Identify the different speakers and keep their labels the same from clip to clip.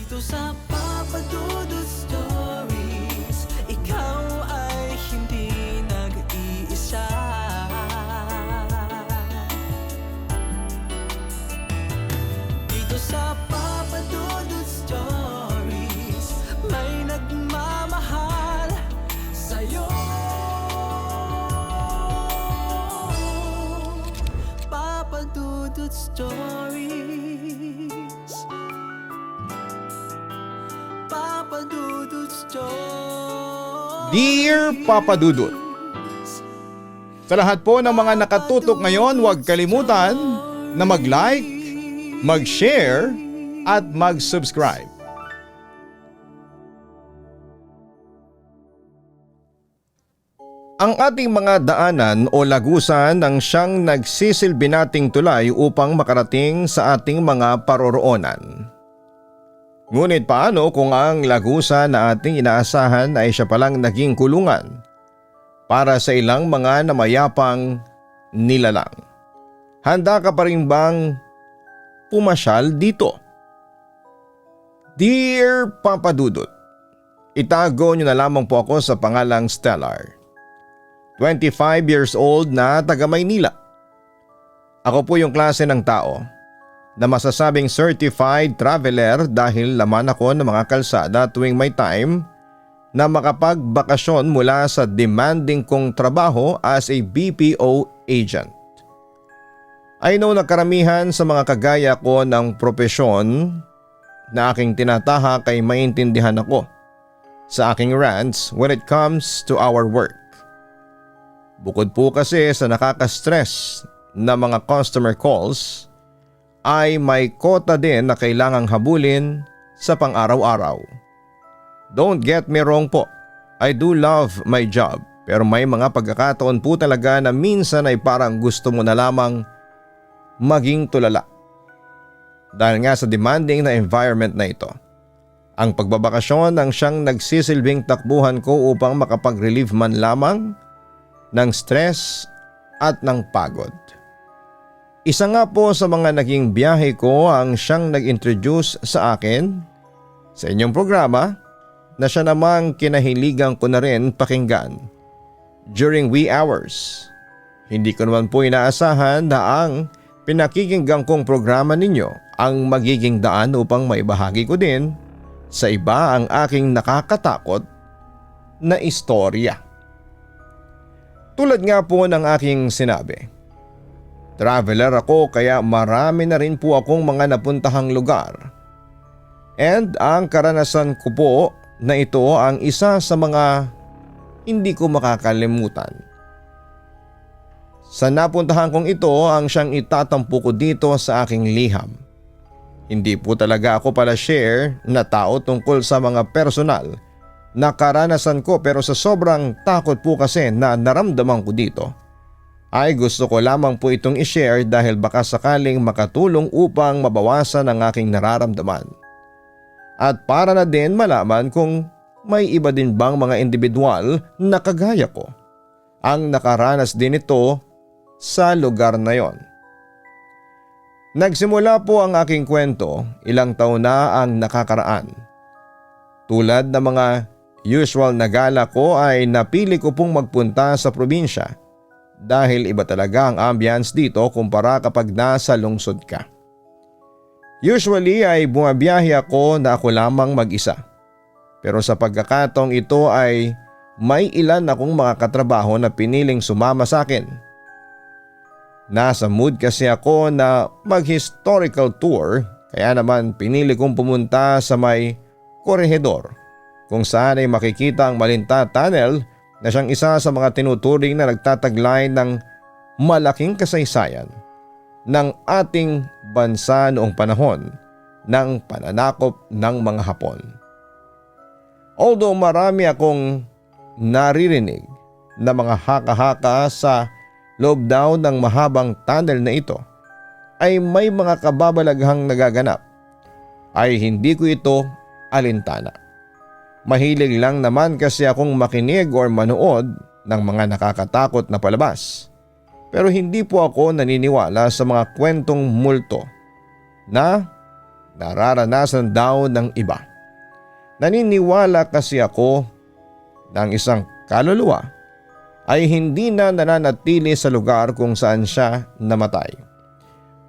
Speaker 1: Dito sa Papa Dudut Stories, ikaw ay hindi nag-iisa. Dito sa Papa Dudut Stories, may nagmamahal sa'yo. Papa Dudut Stories, Papa Dudut Stories.
Speaker 2: Dear Papa Dudut, sa lahat po ng mga nakatutok ngayon, huwag kalimutan na mag-like, mag-share at mag-subscribe. Ang ating mga daanan o lagusan ang siyang nagsisilbi nating tulay upang makarating sa ating mga paroroonan. Ngunit paano kung ang lagusan na ating inaasahan ay siya palang naging kulungan para sa ilang mga namayapang nilalang? Handa ka pa rin bang pumasyal dito? Dear Papa Dudut, itago niyo na lamang po ako sa pangalang Stellar. 25 years old na taga Maynila. Ako po yung klase ng tao na masasabing certified traveler dahil laman ako ng mga kalsada tuwing may time na makapagbakasyon mula sa demanding kong trabaho as a BPO agent. I know na karamihan sa mga kagaya ko ng propesyon na aking tinatahak ay maintindihan ako sa aking rants when it comes to our work. Bukod po kasi sa nakaka-stress na mga customer calls, ay may kota din na kailangang habulin sa pang-araw-araw. Don't get me wrong po, I do love my job, pero may mga pagkakataon po talaga na minsan ay parang gusto mo na lamang maging tulala. Dahil nga sa demanding na environment na ito, ang pagbabakasyon ang siyang nagsisilbing takbuhan ko upang makapag-relieve man lamang ng stress at ng pagod. Isa nga po sa mga naging biyahe ko ang siyang nag-introduce sa akin sa inyong programa na siya namang kinahiligan ko na rin pakinggan during wee hours. Hindi ko naman po inaasahan na ang pinakikinggan kong programa ninyo ang magiging daan upang maibahagi ko din sa iba ang aking nakakatakot na istorya. Tulad nga po ng aking sinabi, traveler ako kaya marami na rin po akong mga napuntahang lugar. And ang karanasan ko po na ito ang isa sa mga hindi ko makakalimutan. Sa napuntahan kong ito ang siyang itatampo ko dito sa aking liham. Hindi po talaga ako pala share na tao tungkol sa mga personal na karanasan ko, pero sa sobrang takot po kasi na naramdaman ko dito, ay gusto ko lamang po itong i-share dahil baka sakaling makatulong upang mabawasan ang aking nararamdaman. At para na din malaman kung may iba din bang mga individual na kagaya ko ang nakaranas din ito sa lugar na yon. Nagsimula po ang aking kwento ilang taon na ang nakakaraan. Tulad ng mga usual na gala ko ay napili ko pong magpunta sa probinsya dahil iba talaga ang ambience dito kumpara kapag nasa lungsod ka. Usually ay bumabiyahe ako na ako lamang mag-isa. Pero sa pagkakataong ito ay may ilan akong mga katrabaho na piniling sumama sa akin. Nasa mood kasi ako na mag-historical tour kaya naman pinili kong pumunta sa may Corregidor, kung saan ay makikita ang Malinta Tunnel na siyang isa sa mga tinuturing na nagtataglay ng malaking kasaysayan ng ating bansa noong panahon ng pananakop ng mga Hapon. Although marami akong naririnig na mga haka-haka sa loob daw ng mahabang tunnel na ito, ay may mga kababalaghang nagaganap, ay hindi ko ito alintana. Mahilig lang naman kasi akong makinig or manood ng mga nakakatakot na palabas. Pero hindi po ako naniniwala sa mga kwentong multo na nararanasan daw ng iba. Naniniwala kasi ako na ang isang kaluluwa ay hindi na nananatili sa lugar kung saan siya namatay.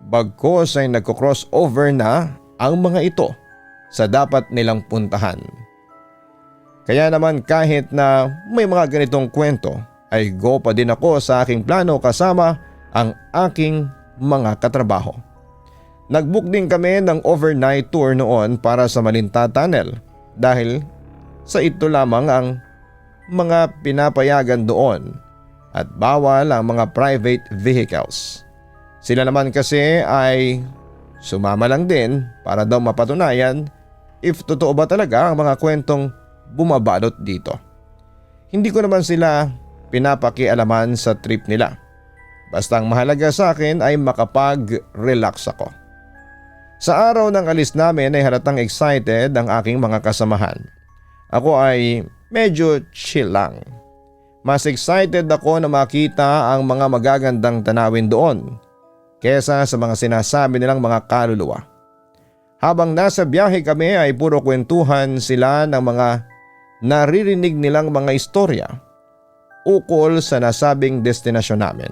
Speaker 2: Bagkus ay nagko-crossover na ang mga ito sa dapat nilang puntahan. Kaya naman kahit na may mga ganitong kwento ay go pa din ako sa aking plano kasama ang aking mga katrabaho. Nagbook din kami ng overnight tour noon para sa Malinta Tunnel dahil sa ito lamang ang mga pinapayagan doon at bawal ang mga private vehicles. Sila naman kasi ay sumama lang din para daw mapatunayan if totoo ba talaga ang mga kwentong bumabalot dito. Hindi ko naman sila pinapakialaman sa trip nila. Basta ang mahalaga sa akin ay makapag-relax ako. Sa araw ng alis namin ay halatang excited ang aking mga kasamahan. Ako ay medyo chill lang. Mas excited ako na makita ang mga magagandang tanawin doon kesa sa mga sinasabi nilang mga kaluluwa. Habang nasa biyahe kami ay puro kwentuhan sila ng mga naririnig nilang mga istorya ukol sa nasabing destinasyon namin.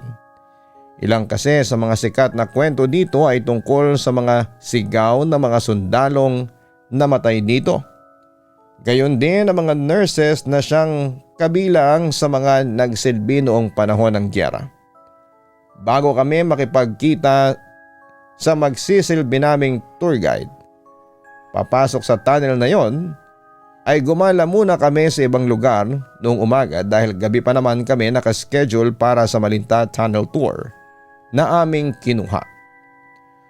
Speaker 2: Ilang kasi sa mga sikat na kwento dito ay tungkol sa mga sigaw na mga sundalong namatay dito. Gayon din ang mga nurses na siyang kabilang sa mga nagsilbi noong panahon ng giyera. Bago kami makipagkita sa magsisilbi naming tour guide, papasok sa tunnel na yon, ay gumala muna kami sa ibang lugar noong umaga dahil gabi pa naman kami nakaschedule para sa Malinta Tunnel Tour na aming kinuha.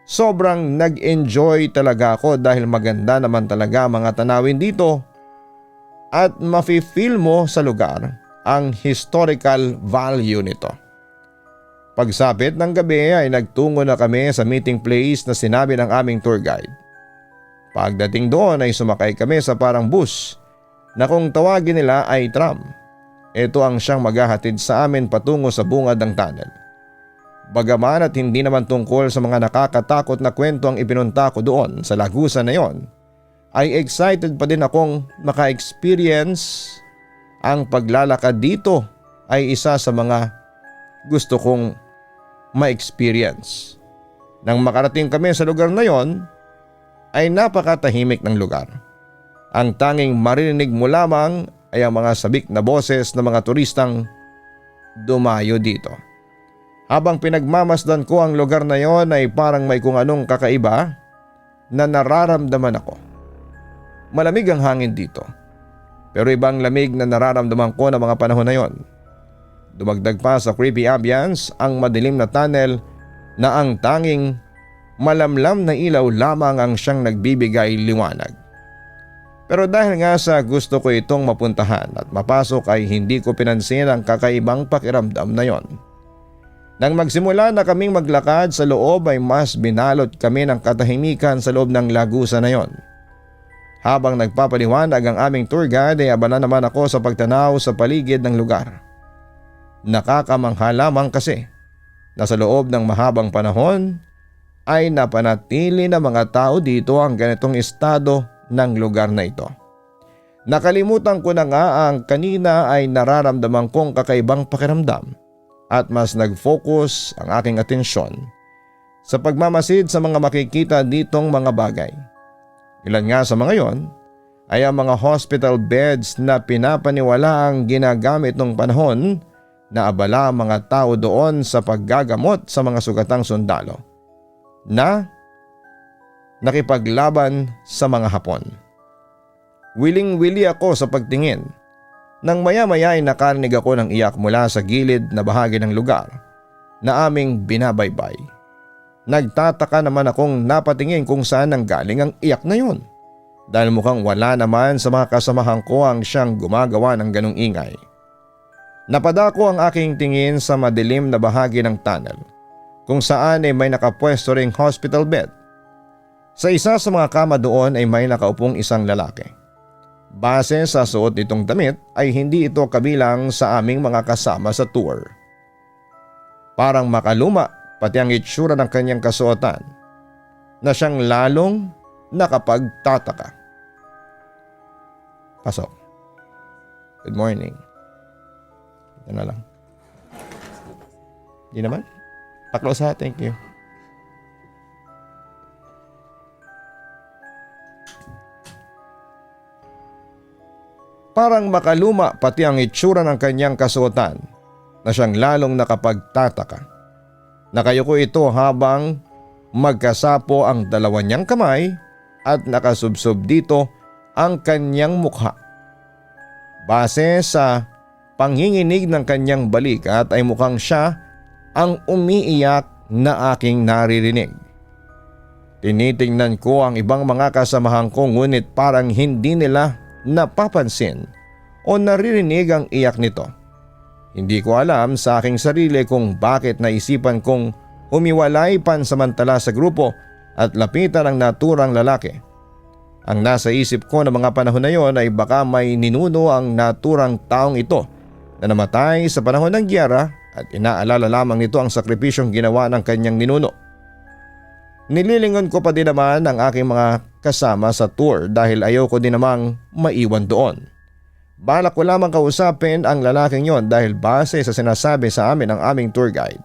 Speaker 2: Sobrang nag-enjoy talaga ako dahil maganda naman talaga mga tanawin dito at mafe-feel mo sa lugar ang historical value nito. Pagsapit ng gabi ay nagtungo na kami sa meeting place na sinabi ng aming tour guide. Pagdating doon ay sumakay kami sa parang bus na kung tawagin nila ay tram. Ito ang siyang maghahatid sa amin patungo sa bungad ng tunnel. Bagaman at hindi naman tungkol sa mga nakakatakot na kwento ang ipinunta ko doon sa lagusan na yon, ay excited pa din akong maka-experience. Ang paglalakad dito ay isa sa mga gusto kong ma-experience. Nang makarating kami sa lugar na yon, ay napakatahimik ng lugar. Ang tanging maririnig mo lamang ay ang mga sabik na boses ng mga turistang dumayo dito. Habang pinagmamasdan ko ang lugar na yon ay parang may kung anong kakaiba na nararamdaman ako. Malamig ang hangin dito, pero ibang lamig na nararamdaman ko ng mga panahon na yon. Dumagdag pa sa creepy ambience ang madilim na tunnel na ang tanging malamlam na ilaw lamang ang siyang nagbibigay liwanag. Pero dahil nga sa gusto ko itong mapuntahan at mapasok ay hindi ko pinansin ang kakaibang pakiramdam na yon. Nang magsimula na kaming maglakad sa loob ay mas binalot kami ng katahimikan sa loob ng lagusan na yon. Habang nagpapaliwanag ang aming tour guide ay abala naman ako sa pagtanaw sa paligid ng lugar. Nakakamangha lamang kasi na sa loob ng mahabang panahon ay napanatili ng mga tao dito ang ganitong estado ng lugar na ito. Nakalimutan ko na nga ang kanina ay nararamdaman kong kakaibang pakiramdam at mas nag-focus ang aking atensyon sa pagmamasid sa mga makikita ditong mga bagay. Ilan nga sa mga yon ay ang mga hospital beds na pinapaniwala ang ginagamit ng panahon na abala ang mga tao doon sa paggagamot sa mga sugatang sundalo na nakipaglaban sa mga Hapon. Wiling-wili ako sa pagtingin. Nang maya-maya ay nakarinig ako ng iyak mula sa gilid na bahagi ng lugar na aming binabaybay. Nagtataka naman akong napatingin kung saan nanggaling ang iyak na yun dahil mukhang wala naman sa mga kasamahan ko ang siyang gumagawa ng ganong ingay. Napadako ang aking tingin sa madilim na bahagi ng tunnel kung saan ay may nakapwesto ring hospital bed. Sa isa sa mga kama doon ay may nakaupong isang lalaki. Base sa suot nitong damit ay hindi ito kabilang sa aming mga kasama sa tour. Parang makaluma pati ang itsura ng kanyang kasuotan na siyang lalong nakapagtataka. Pasok. Good morning. Ito na lang. Di naman? Pa-close ha, thank you. Parang makaluma pati ang itsura ng kanyang kasuotan na siyang lalong nakapagtataka. Nakayuko ito habang magkasapo ang dalawa niyang kamay at nakasubsob dito ang kanyang mukha. Base sa panginginig ng kanyang balikat ay mukhang siya ang umiiyak na aking naririnig. Tinitingnan ko ang ibang mga kasamahan ko ngunit parang hindi nila napapansin o naririnig ang iyak nito. Hindi ko alam sa aking sarili kung bakit naisipan kong humiwalay pansamantala sa grupo at lapitan ang naturang lalaki. Ang nasa isip ko ng mga panahon na yon ay baka may ninuno ang naturang taong ito na namatay sa panahon ng giyera at inaalala lamang nito ang sakripisyong ginawa ng kanyang ninuno. Nililingon ko pa din naman ang aking mga kasama sa tour dahil ayoko din namang maiwan doon. Balak ko lamang kausapin ang lalaking yon dahil base sa sinasabi sa amin ng aming tour guide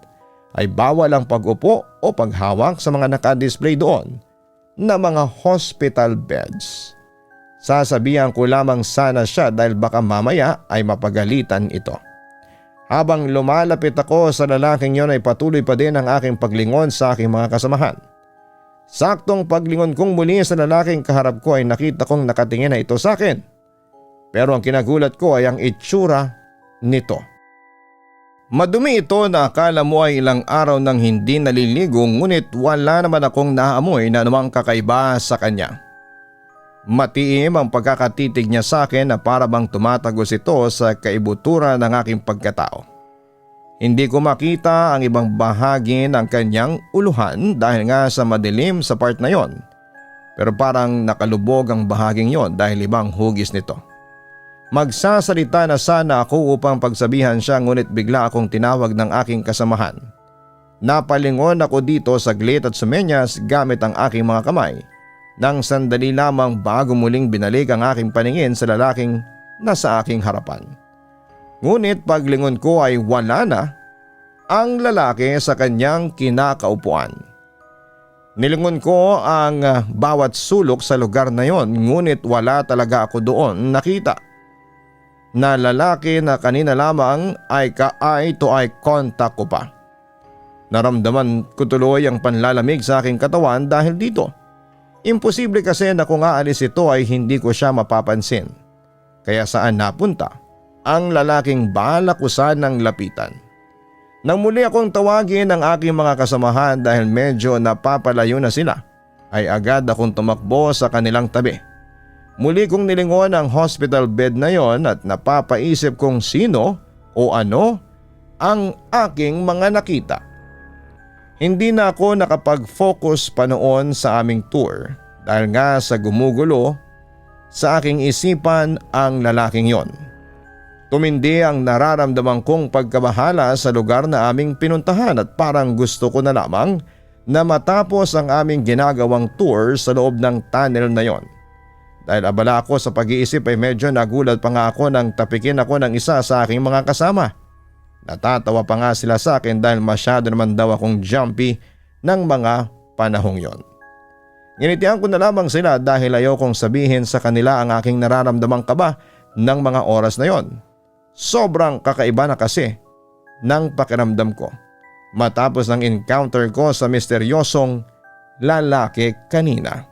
Speaker 2: ay bawal ang pag-upo o paghawak sa mga nakadisplay doon na mga hospital beds. Sasabihan ko lamang sana siya dahil baka mamaya ay mapagalitan ito. Habang lumalapit ako sa lalaking yon ay patuloy pa din ang aking paglingon sa aking mga kasamahan. Saktong paglingon kong muli sa lalaking kaharap ko ay nakita kong nakatingin na ito sa akin. Pero ang kinagulat ko ay ang itsura nito. Madumi ito na akala mo ay ilang araw nang hindi naliligo ngunit wala naman akong naamoy na anumang kakaiba sa kanya. Matiim ang pagkakatitig niya sa akin na para bang tumatagos ito sa kaibutura ng aking pagkatao. Hindi ko makita ang ibang bahagi ng kanyang uluhan dahil nga sa madilim sa part na yon. Pero parang nakalubog ang bahaging yon dahil ibang hugis nito. Magsasalita na sana ako upang pagsabihan siya ngunit bigla akong tinawag ng aking kasamahan. Napalingon ako dito saglit at sumenyas gamit ang aking mga kamay. Nang sandali lamang bago muling binalik ang aking paningin sa lalaking nasa aking harapan. Ngunit paglingon ko ay wala na ang lalaki sa kanyang kinakaupuan. Nilingon ko ang bawat sulok sa lugar na yon ngunit wala talaga ako doon nakita na lalaki na kanina lamang ay ka-eye to eye contact ko pa. Naramdaman ko tuloy ang panlalamig sa aking katawan dahil dito. Imposible kasi na kung aalis ito ay hindi ko siya mapapansin. Kaya saan napunta ang lalaking balak ko sanang lapitan. Nang muli akong tawagin ang aking mga kasamahan dahil medyo napapalayo na sila, ay agad akong tumakbo sa kanilang tabi. Muli kong nilingon ang hospital bed na yon at napapaisip kung sino o ano ang aking mga nakita. Hindi na ako nakapag-focus pa noon sa aming tour dahil nga sa gumugulo sa aking isipan ang lalaking yon. Tumindi ang nararamdaman kong pagkabahala sa lugar na aming pinuntahan at parang gusto ko na lamang na matapos ang aming ginagawang tour sa loob ng tunnel na yon. Dahil abala ako sa pag-iisip ay medyo nagulat pa nga ako nang tapikin ako ng isa sa aking mga kasama. Natatawa pa nga sila sa akin dahil masyado naman daw akong jumpy ng mga panahong yon. Nginitian ko na lamang sila dahil ayaw kong sabihin sa kanila ang aking nararamdamang kaba ng mga oras na yon. Sobrang kakaiba na kasi ng pakiramdam ko matapos ng encounter ko sa misteryosong lalaki kanina.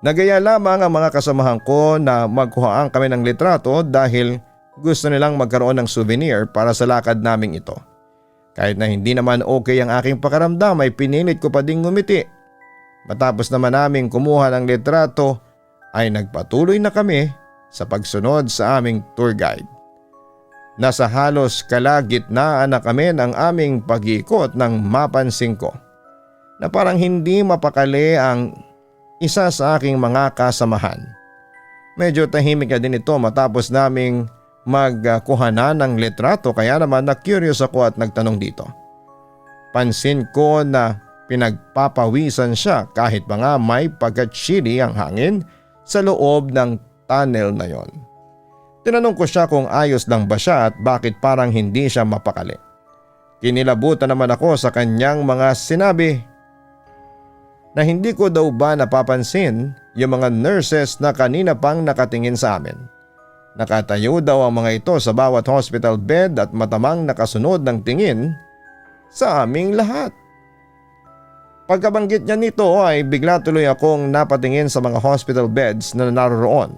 Speaker 2: Nagaya lamang ang mga kasamahan ko na magkuhaan kami ng litrato dahil gusto nilang magkaroon ng souvenir para sa lakad naming ito. Kahit na hindi naman okay ang aking pakiramdam ay pinilit ko pa ding ngumiti. Matapos naman naming kumuha ng litrato ay nagpatuloy na kami sa pagsunod sa aming tour guide. Nasa halos kalagitnaan na kami ng aming pag-iikot nang mapansin ko na parang hindi mapakali ang isa sa aking mga kasamahan. Medyo tahimik na din ito matapos naming magkuhanan ng litrato kaya naman na-curious ako at nagtanong dito. Pansin ko na pinagpapawisan siya kahit pa nga may pagka-chilly ang hangin sa loob ng tunnel na yon. Tinanong ko siya kung ayos lang ba siya at bakit parang hindi siya mapakali. Kinilabutan naman ako sa kanyang mga sinabi na hindi ko daw ba napapansin yung mga nurses na kanina pang nakatingin sa amin. Nakatayo daw ang mga ito sa bawat hospital bed at matamang nakasunod ng tingin sa aming lahat. Pagkabanggit niya nito ay bigla tuloy akong napatingin sa mga hospital beds na naroon.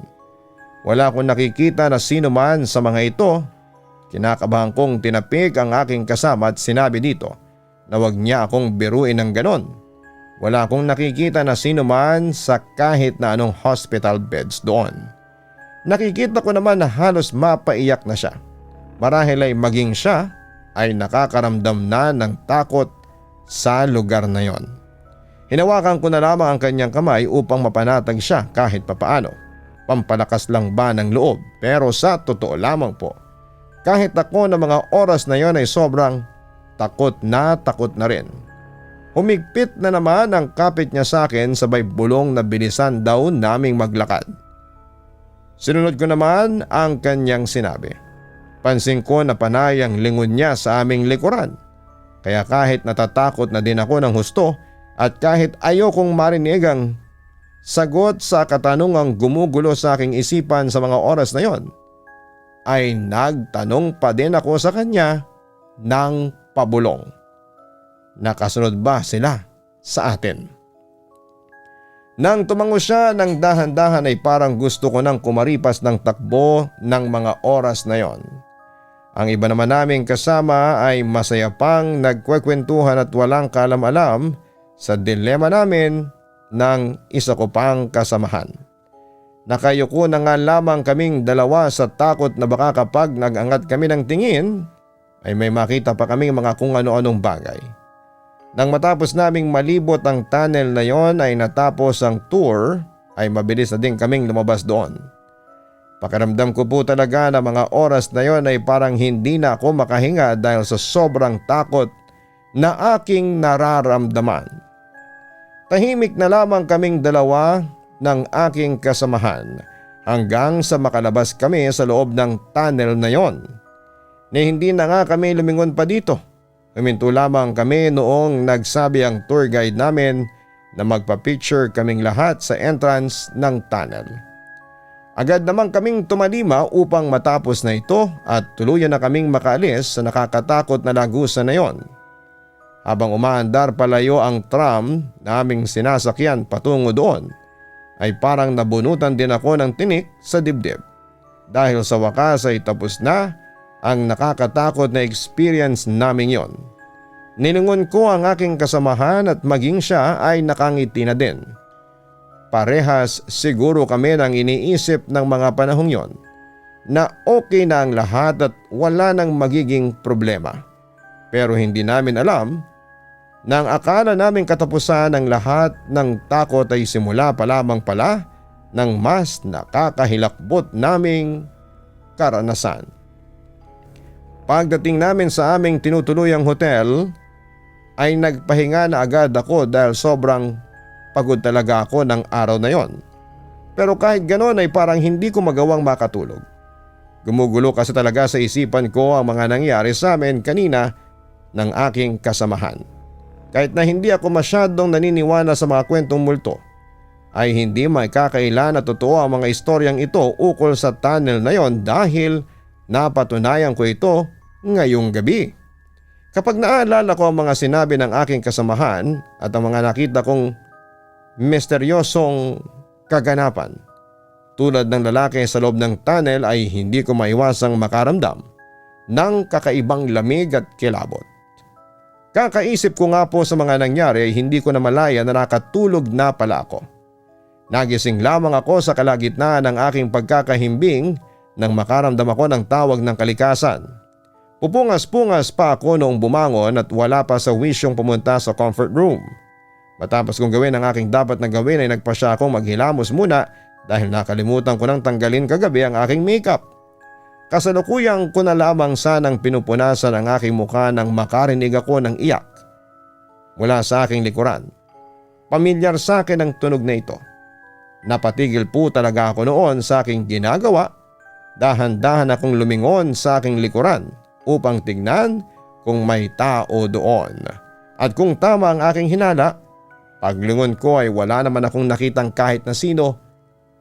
Speaker 2: Wala akong nakikita na sino man sa mga ito. Kinakabahan kong tinapik ang aking kasama at sinabi dito na wag niya akong biruin ng ganon. Wala akong nakikita na sino man sa kahit na anong hospital beds doon. Nakikita ko naman na halos mapaiyak na siya. Marahil ay maging siya ay nakakaramdam na ng takot sa lugar na yon. Hinawakan ko na lamang ang kanyang kamay upang mapanatag siya kahit papaano. Pampalakas lang ba ng loob, pero sa totoo lamang po, kahit ako na mga oras na yon ay sobrang takot na rin. Humigpit na naman ang kapit niya sa akin sabay bulong na bilisan daw naming maglakad. Sinunod ko naman ang kanyang sinabi. Pansin ko na panay ang lingon niya sa aming likuran. Kaya kahit natatakot na din ako ng husto at kahit ayokong marinig ang sagot sa katanungang gumugulo sa aking isipan sa mga oras na yon, ay nagtanong pa din ako sa kanya ng pabulong. Nakasunod ba sila sa atin? Nang tumango siya ng dahan-dahan ay parang gusto ko nang kumaripas ng takbo ng mga oras na yon. Ang iba naman naming kasama ay masaya pang nagkwekwentuhan at walang kalam-alam sa dilema namin ng isa ko pang kasamahan. Nakayuko na nga lamang kaming dalawa sa takot na baka kapag nag-angat kami ng tingin ay may makita pa kaming mga kung ano-anong bagay. Nang matapos naming malibot ang tunnel na yon ay natapos ang tour ay mabilis na din kaming lumabas doon. Pakiramdam ko po talaga na mga oras na yon ay parang hindi na ako makahinga dahil sa sobrang takot na aking nararamdaman. Tahimik na lamang kaming dalawa ng aking kasamahan hanggang sa makalabas kami sa loob ng tunnel na yon. Hindi na nga kami lumingon pa dito. Huminto lamang kami noong nagsabi ang tour guide namin na magpa-picture kaming lahat sa entrance ng tunnel. Agad naman kaming tumalima upang matapos na ito at tuluyan na kaming makaalis sa nakakatakot na lagusan na yon. Habang umaandar palayo ang tram na aming sinasakyan patungo doon, ay parang nabunutan din ako ng tinik sa dibdib. Dahil sa wakas ay tapos na ang nakakatakot na experience naming yon. Nilingon ko ang aking kasamahan at maging siya ay nakangiti na din. Parehas siguro kami nang iniisip ng mga panahong yon na okay na ang lahat at wala nang magiging problema. Pero hindi namin alam na ang akala naming katapusan ng lahat ng takot ay simula pa lamang pala ng mas nakakahilakbot naming karanasan. Pagdating namin sa aming tinutuluyang hotel ay nagpahinga na agad ako dahil sobrang pagod talaga ako ng araw na yon. Pero kahit ganon ay parang hindi ko magawang makatulog. Gumugulo kasi talaga sa isipan ko ang mga nangyari sa amin kanina ng aking kasamahan. Kahit na hindi ako masyadong naniniwala sa mga kwentong multo, ay hindi makakaila na totoo ang mga istoryang ito ukol sa tunnel na yon dahil napatunayan ko ito ngayong gabi. Kapag naalala ko ang mga sinabi ng aking kasamahan at ang mga nakita kong misteryosong kaganapan, tulad ng lalaki sa loob ng tunnel ay hindi ko maiwasang makaramdam ng kakaibang lamig at kilabot. Kakaisip ko nga po sa mga nangyari ay hindi ko na malaya na nakatulog na pala ako. Nagising lamang ako sa kalagitnaan ng aking pagkakahimbing nang makaramdam ako ng tawag ng kalikasan. Pupungas-pungas pa ako noong bumangon at wala pa sa wisyong pumunta sa comfort room. Matapos kong gawin ang aking dapat na gawin ay nagpasya akong maghilamos muna dahil nakalimutan ko nang tanggalin kagabi ang aking makeup. Kasalukuyang ko na lamang sanang pinupunasan ang aking mukha nang makarinig ako ng iyak. mula sa aking likuran. Pamilyar sa akin ang tunog na ito. Napatigil po talaga ako noon sa aking ginagawa. Dahan-dahan akong lumingon sa aking likuran upang tignan kung may tao doon. At kung tama ang aking hinala, paglingon ko ay wala naman akong nakitang kahit na sino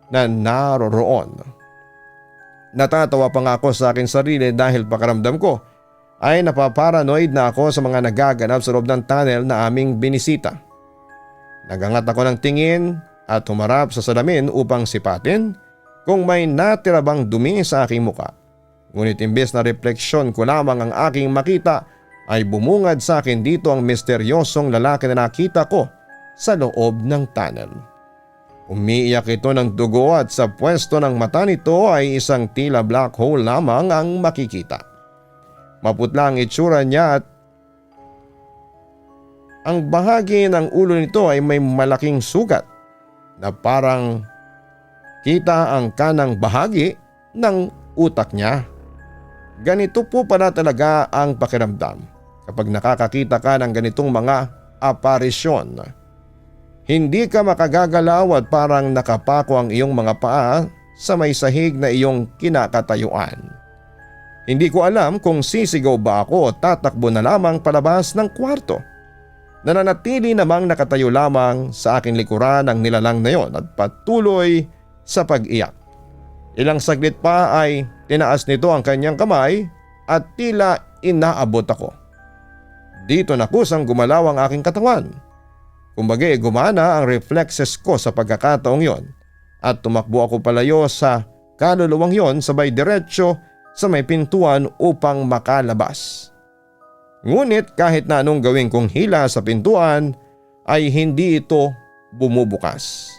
Speaker 2: na naroroon. Natatawa pa nga ako sa aking sarili dahil pakaramdam ko ay napaparanoid na ako sa mga nagaganap sa loob ng tunnel na aming binisita. Nagangat ako ng tingin at humarap sa salamin upang sipatin kung may natira bang dumi sa aking muka. Ngunit imbes na refleksyon ko lamang ang aking makita ay bumungad sa akin dito ang misteryosong lalaki na nakita ko sa loob ng tunnel. Umiiyak ito ng dugo at sa pwesto ng mata nito ay isang tila black hole lamang ang makikita. Maputla ang itsura niya at ang bahagi ng ulo nito ay may malaking sugat na parang kita ang kanang bahagi ng utak niya. Ganito po pala talaga ang pakiramdam kapag nakakakita ka ng ganitong mga aparisyon. Hindi ka makagagalaw at parang nakapako ang iyong mga paa sa may sahig na iyong kinakatayuan. Hindi ko alam kung sisigaw ba ako o tatakbo na lamang palabas ng kwarto. Nananatili namang nakatayo lamang sa aking likuran ang nilalang na yon at patuloy sa pag-iyak. Ilang saglit pa ay tinaas nito ang kanyang kamay at tila inaabot ako. Dito na kusang gumalaw ang aking katawan. Kumbaga gumana ang reflexes ko sa pagkakataong yon at tumakbo ako palayo sa kaluluwang yon sabay diretsyo sa may pintuan upang makalabas. Ngunit kahit na anong gawin kong hila sa pintuan ay hindi ito bumubukas.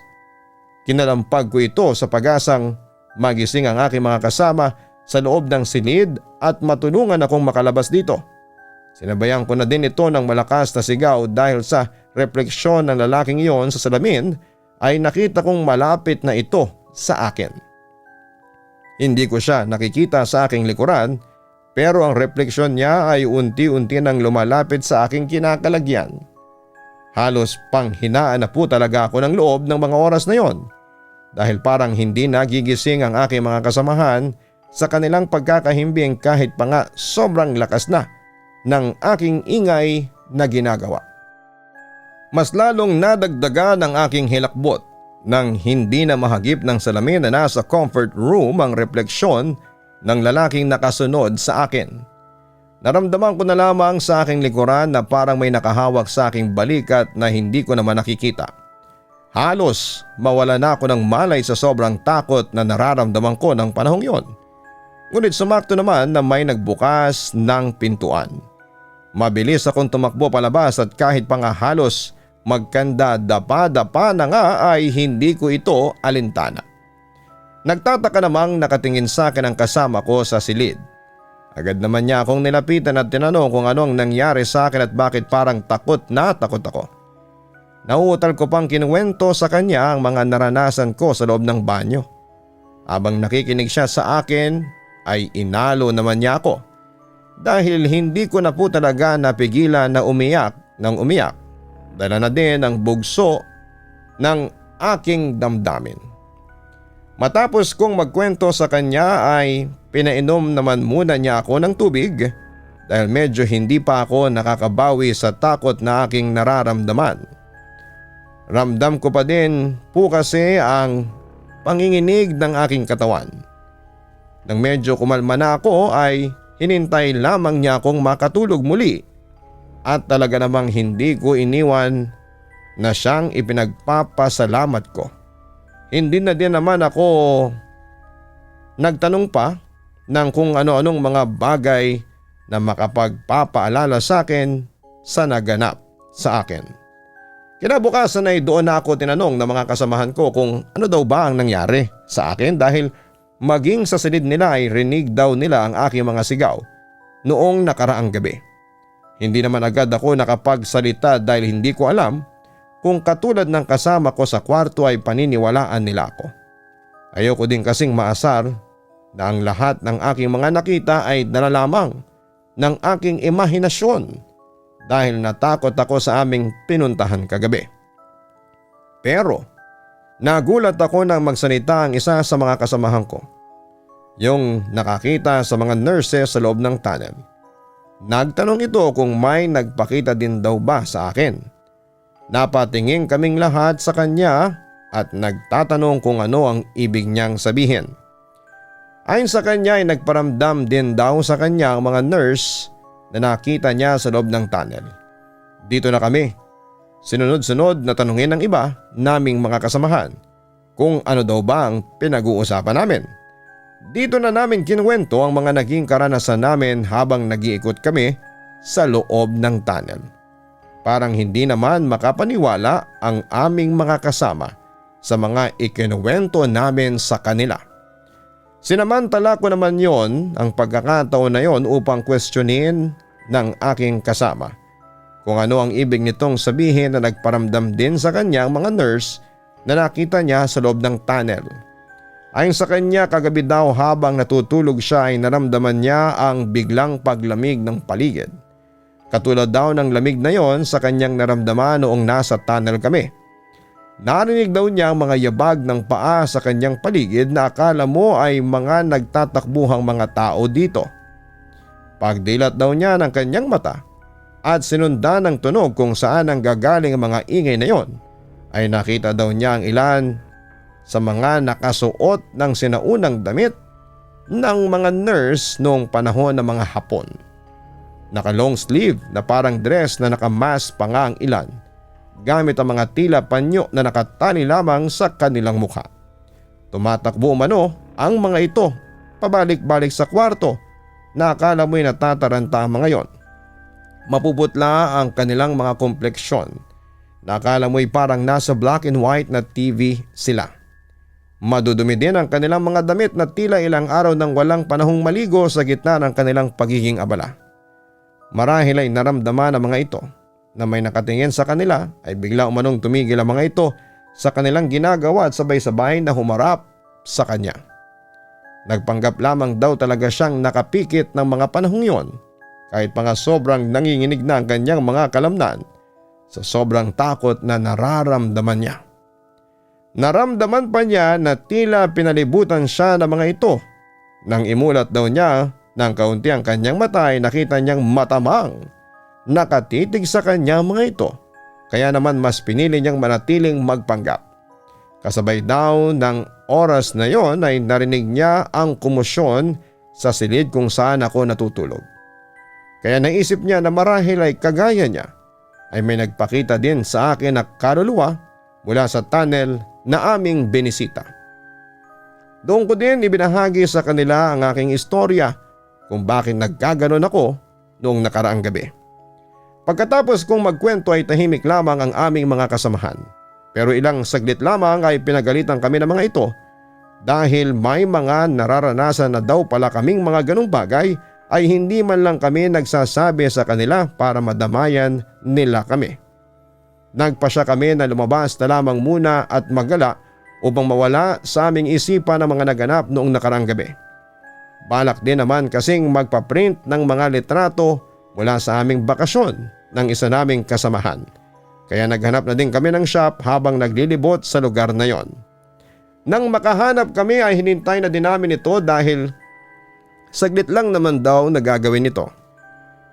Speaker 2: Kinalampag ko ito sa pag-asang magising ang aking mga kasama sa loob ng silid at matulungan akong makalabas dito. Sinabayan ko na din ito ng malakas na sigaw dahil sa refleksyon ng lalaking iyon sa salamin ay nakita kong malapit na ito sa akin. Hindi ko siya nakikita sa aking likuran pero ang refleksyon niya ay unti-unti nang lumalapit sa aking kinakalagyan. Halos panghinaan na po talaga ako ng loob ng mga oras na yon dahil parang hindi nagigising ang aking mga kasamahan sa kanilang pagkakahimbing kahit pa nga sobrang lakas na ng aking ingay na ginagawa. Mas lalong nadagdagan ang aking hilakbot nang hindi na mahagip ng salamin na nasa comfort room ang refleksyon ng lalaking nakasunod sa akin. Naramdaman ko na lamang sa aking likuran na parang may nakahawak sa aking balikat na hindi ko naman nakikita. Halos mawala na ako ng malay sa sobrang takot na nararamdaman ko ng panahong yon. Ngunit sumakto naman na may nagbukas ng pintuan. Mabilis akong tumakbo palabas at kahit pa nga halos magkanda dapa-dapa na nga ay hindi ko ito alintana. Nagtataka namang nakatingin sa akin ang kasama ko sa silid. Agad naman niya akong nilapitan at tinanong kung ano ang nangyari sa akin at bakit parang takot na takot ako. Nauutal ko pang kinuwento sa kanya ang mga naranasan ko sa loob ng banyo. Habang nakikinig siya sa akin ay inalo naman niya ako. Dahil hindi ko na po talaga napigilan na umiyak ng umiyak. Dala na din ang bugso ng aking damdamin. Matapos kong magkwento sa kanya ay pinainom naman muna niya ako ng tubig dahil medyo hindi pa ako nakakabawi sa takot na aking nararamdaman. Ramdam ko pa din po kasi ang panginginig ng aking katawan. Nang medyo kumalma na ako ay hinintay lamang niya akong makatulog muli at talaga namang hindi ko iniwan na siyang ipinagpapasalamat ko. Hindi na din naman ako nagtanong pa ng kung ano-anong mga bagay na makapagpapaalala sa akin sa naganap sa akin. Kinabukasan ay doon na ako tinanong ng mga kasamahan ko kung ano daw ba ang nangyari sa akin dahil maging sa silid nila ay rinig daw nila ang aking mga sigaw noong nakaraang gabi. Hindi naman agad ako nakapagsalita dahil hindi ko alam kung katulad ng kasama ko sa kwarto ay paniniwalaan nila ako. Ayoko din kasing maasar na ang lahat ng aking mga nakita ay dala lamang ng aking imahinasyon dahil natakot ako sa aming pinuntahan kagabi. Pero nagulat ako nang magsalita ang isa sa mga kasamahan ko, yung nakakita sa mga nurses sa loob ng tunnel. Nagtanong ito kung may nagpakita din daw ba sa akin. Napatingin kaming lahat sa kanya at nagtatanong kung ano ang ibig niyang sabihin. Ayon sa kanya ay nagparamdam din daw sa kanya ang mga nurse na nakita niya sa loob ng tunnel. Dito na kami. Sinunod-sunod na tanungin ng iba naming mga kasamahan kung ano daw ba ang pinag-uusapan namin. Dito na namin kinuwento ang mga naging karanasan namin habang nag-iikot kami sa loob ng tunnel. Parang hindi naman makapaniwala ang aming mga kasama sa mga ikinuwento namin sa kanila. Sinamantala ko naman yon ang pagkakataon na yon upang questionin ng aking kasama kung ano ang ibig nitong sabihin na nagparamdam din sa kanya ang mga nurse na nakita niya sa loob ng tunnel. Ayon sa kanya, kagabi daw habang natutulog siya ay naramdaman niya ang biglang paglamig ng paligid. Katulad daw ng lamig na yon sa kanyang naramdaman noong nasa tunnel kami. Narinig daw niya ang mga yabag ng paa sa kanyang paligid na akala mo ay mga nagtatakbuhang mga tao dito. Pagdilat daw niya ng kanyang mata at sinundan ng tunog kung saan ang gagaling ang mga ingay na yon, ay nakita daw niya ang ilan sa mga nakasuot ng sinaunang damit ng mga nurse noong panahon ng mga Hapon. Naka long sleeve na parang dress na nakamas pa nga ang ilan gamit ang mga tila panyo na nakatali lamang sa kanilang mukha. Tumatakbo umano ang mga ito pabalik-balik sa kwarto na akala mo'y natataranta ang mga yon. Mapuputla ang kanilang mga kompleksyon na akala mo'y parang nasa black and white na TV sila. Madudumi din ang kanilang mga damit na tila ilang araw nang walang panahong maligo sa gitna ng kanilang pagiging abala. Marahil ay naramdaman ng mga ito na may nakatingin sa kanila ay bigla umanong tumigil ang mga ito sa kanilang ginagawa at sabay-sabay na humarap sa kanya. Nagpanggap lamang daw talaga siyang nakapikit ng mga panahong yon kahit pa nga sobrang nanginginig na ang kanyang mga kalamnan sa sobrang takot na nararamdaman niya. Naramdaman pa niya na tila pinalibutan siya ng mga ito. Nang imulat daw niya ng kaunti ang kanyang mata ay nakita niyang matamang nakatitig sa kanya mga ito, kaya naman mas pinili niyang manatiling magpanggap. Kasabay daw ng oras na yon ay narinig niya ang komosyon sa silid kung saan ako natutulog. Kaya naisip niya na marahil ay kagaya niya ay may nagpakita din sa akin na kaluluwa mula sa tunnel na aming binisita. Doon ko din ibinahagi sa kanila ang aking istorya kung bakit nagkaganon ako noong nakaraang gabi. Pagkatapos kong magkwento ay tahimik lamang ang aming mga kasamahan. Pero ilang saglit lamang ay pinagalitan kami ng mga ito dahil may mga nararanasan na daw pala kaming mga ganong bagay ay hindi man lang kami nagsasabi sa kanila para madamayan nila kami. Nagpasya kami na lumabas na lamang muna at maggala upang mawala sa aming isipan ang mga naganap noong nakaraang gabi. Balak din naman kasing magpaprint ng mga litrato mula sa aming bakasyon ng isa naming kasamahan. Kaya naghanap na din kami ng shop habang naglilibot sa lugar na yon. Nang makahanap kami ay hinintay na din namin ito dahil saglit lang naman daw na gagawin ito.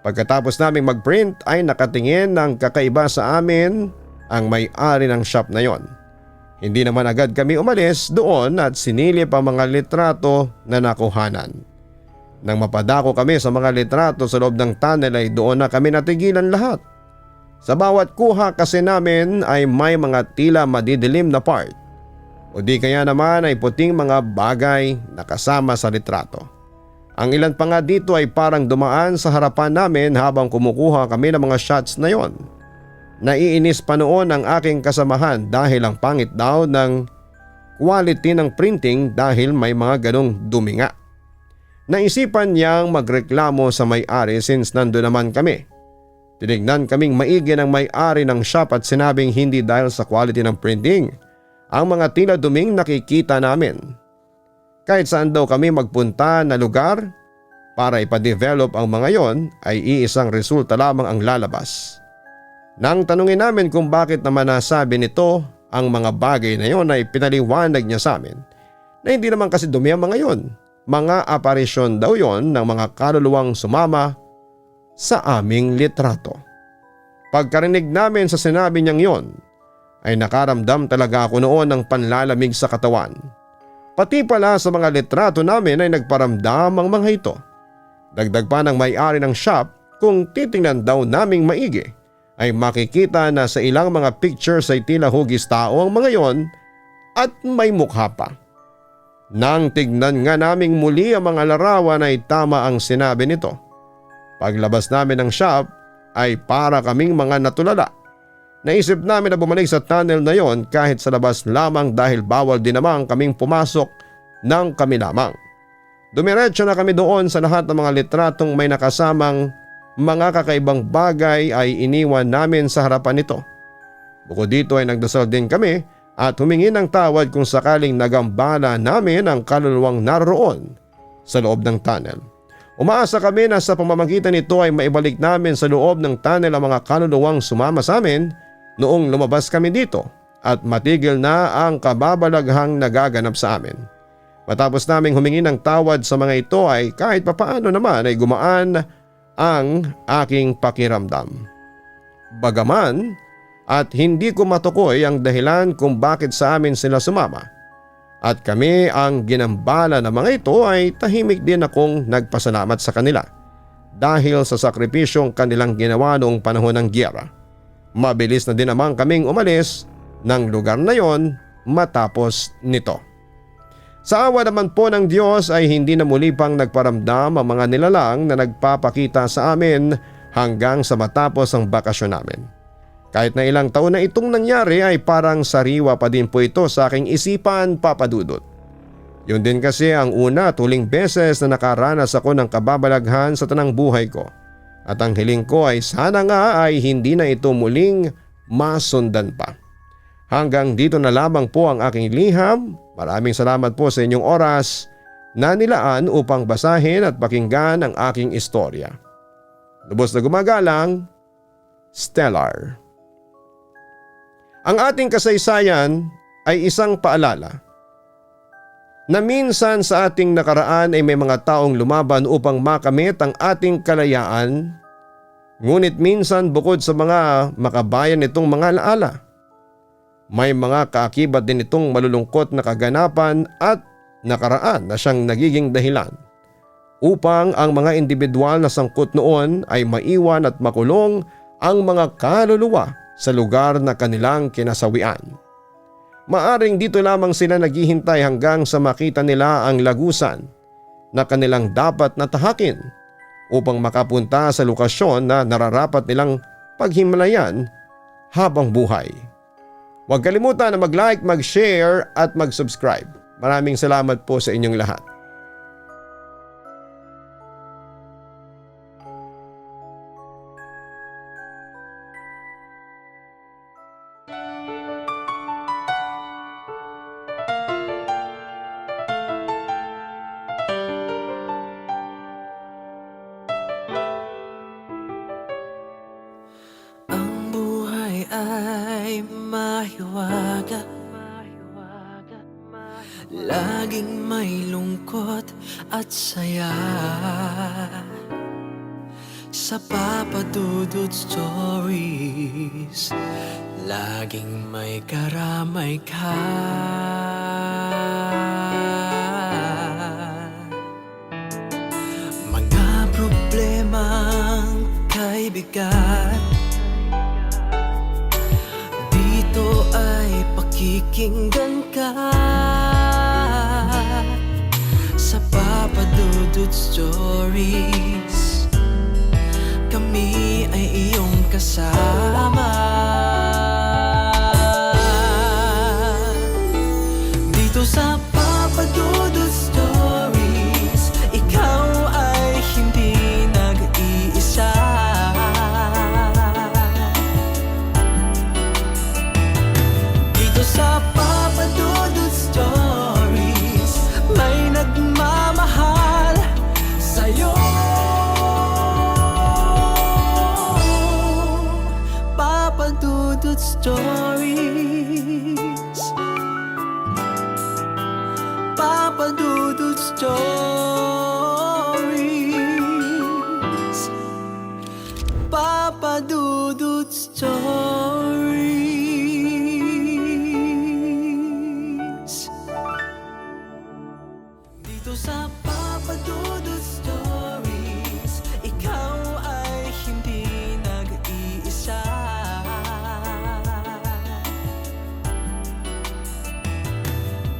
Speaker 2: Pagkatapos naming magprint ay nakatingin ng kakaiba sa amin ang may-ari ng shop na yon. Hindi naman agad kami umalis doon at sinilip ang mga litrato na nakuhanan. Nang mapadako kami sa mga litrato sa loob ng tunnel ay doon na kami natigilan lahat. Sa bawat kuha kasi namin ay may mga tila madidilim na part o di kaya naman ay puting mga bagay na kasama sa litrato. Ang ilan pa nga dito ay parang dumaan sa harapan namin habang kumukuha kami ng mga shots na yon. Naiinis pa noon ang aking kasamahan dahil ang pangit daw ng quality ng printing dahil may mga ganong dumi nga. Naisipan niyang magreklamo sa may-ari since nando naman kami. Tinignan kaming maigi ng may-ari ng shop at sinabing hindi dahil sa quality ng printing ang mga tila duming nakikita namin. Kahit saan daw kami magpunta na lugar para ipadevelop ang mga yon ay iisang resulta lamang ang lalabas. Nang tanungin namin kung bakit naman nasabi nito ang mga bagay na yon ay pinaliwanag niya sa amin na hindi naman kasi dumi ang mga yon. Mga aparisyon daw yon ng mga kaluluwang sumama sa aming litrato. Pagkarinig namin sa sinabi niyang yon ay nakaramdam talaga ako noon ng panlalamig sa katawan. Pati pala sa mga litrato namin ay nagparamdam ang mga ito. Dagdag pa ng may-ari ng shop, kung titingnan daw naming maigi ay makikita na sa ilang mga pictures ay tila hugis tao ang mga yon at may mukha pa. Nang tignan nga naming muli ang mga larawan ay tama ang sinabi nito. Paglabas namin ng shop ay para kaming mga natulala. Naisip namin na bumalik sa tunnel na yon kahit sa labas lamang dahil bawal din naman kaming pumasok ng kami lamang. Dumiretso na kami doon sa lahat ng mga litratong may nakasamang mga kakaibang bagay ay iniwan namin sa harapan nito. Bukod dito ay nagdasal din kami at humingi ng tawad kung sakaling nagambala namin ang kaluluwang naroon sa loob ng tunnel. Umaasa kami na sa pamamagitan nito ay maibalik namin sa loob ng tunnel ang mga kaluluwang sumama sa amin noong lumabas kami dito at matigil na ang kababalaghang nagaganap sa amin. Matapos naming humingi ng tawad sa mga ito ay kahit papaano naman ay gumaan ang aking pakiramdam. Bagaman at hindi ko matukoy ang dahilan kung bakit sa amin sila sumama at kami ang ginambala ng mga ito ay tahimik din akong nagpasalamat sa kanila dahil sa sakripisyong kanilang ginawa noong panahon ng giyera. Mabilis na din naman kaming umalis ng lugar na yon matapos nito. Sa awa naman po ng Diyos ay hindi na muli pang nagparamdam ang mga nilalang na nagpapakita sa amin hanggang sa matapos ang bakasyon namin. Kahit na ilang taon na itong nangyari ay parang sariwa pa din po ito sa aking isipan, Papa Dudut. Yun din kasi ang una at huling beses na nakaranas ako ng kababalaghan sa tanang buhay ko. At ang hiling ko ay sana nga ay hindi na ito muling masundan pa. Hanggang dito na lamang po ang aking liham. Maraming salamat po sa inyong oras na nilaan upang basahin at pakinggan ang aking istorya. Lubos na gumagalang, Stellar. Ang ating kasaysayan ay isang paalala na minsan sa ating nakaraan ay may mga taong lumaban upang makamit ang ating kalayaan, ngunit minsan bukod sa mga makabayan nitong mga alaala, may mga kaakibat din itong malulungkot na kaganapan at nakaraan na siyang nagiging dahilan upang ang mga individual na sangkot noon ay maiwan at makulong ang mga kaluluwa sa lugar na kanilang kinasawian. Maaring dito lamang sila naghihintay hanggang sa makita nila ang lagusan na kanilang dapat natahakin upang makapunta sa lokasyon na nararapat nilang paghimalayan habang buhay. Huwag kalimutan na mag-like, mag-share at mag-subscribe. Maraming salamat po sa inyong lahat.
Speaker 1: Ay mahiwaga, laging may lungkot at saya. Sa Papa Dudut Stories, laging may karamay ka. Mga problemang kay bigat, dito ay pakikinggan ka. Sa Papa Dudut Stories, kami ay iyong kasama. Dito sa Papa Dudut Stories, ikaw ay hindi nag-iisa. Sa Papa Dudut Stories, may nagmamahal sa'yo. Stories. Papa Dudut Stories. Papa Dudut Stories. Dito sa Papa Dudut Stories, ikaw ay hindi nag-iisa.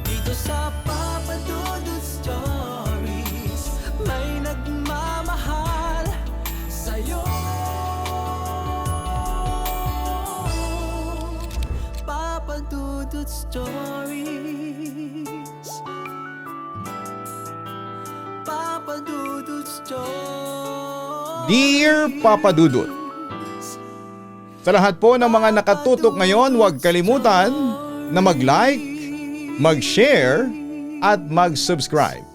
Speaker 1: Dito sa Papa Dudut Stories, may nagmamahal sa'yo. Papa Dudut Stories. Papa Dudut Stories.
Speaker 2: Dear Papa Dudut, sa lahat po ng mga nakatutok ngayon, huwag kalimutan na mag-like, mag-share at mag-subscribe.